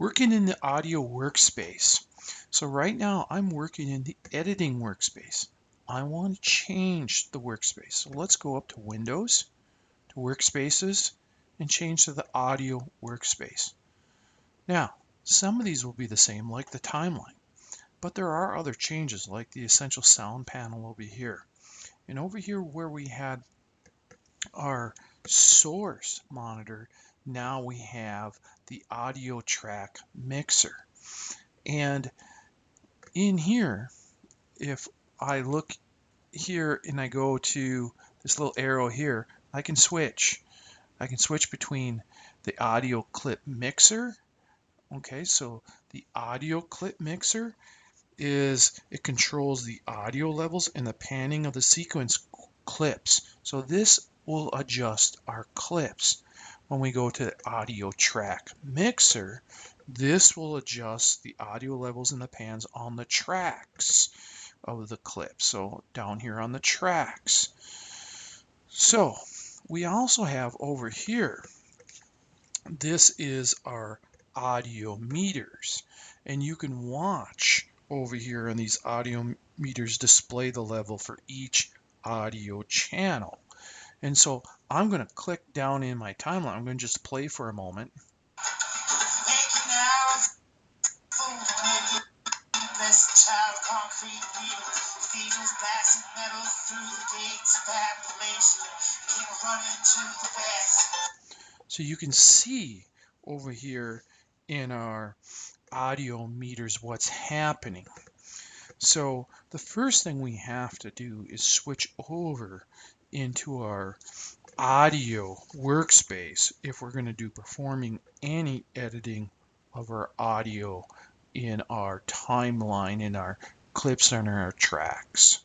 working in the audio workspace. So right now I'm working in the editing workspace. I want to change the workspace. So let's go up to Windows, to Workspaces, and change to the audio workspace. Now, some of these will be the same, like the timeline, but there are other changes, like the essential sound panel over here. And over here where we had our source monitor, now we have the audio track mixer. And in here, if I look here and I go to this little arrow here, I can switch. I can switch between the audio clip mixer. Okay, so the audio clip mixer it controls the audio levels and the panning of the sequence clips. So this will adjust our clips. When we go to the audio track mixer, this will adjust the audio levels and the pans on the tracks of the clip. So down here on the tracks. So we also have over here, this is our audio meters, and you can watch over here on these audio meters display the level for each audio channel. And so I'm going to click down in my timeline. I'm going to just play for a moment. So you can see over here in our audio meters what's happening. So the first thing we have to do is switch over into our audio workspace if we're going to do performing any editing of our audio in our timeline, in our clips and our tracks.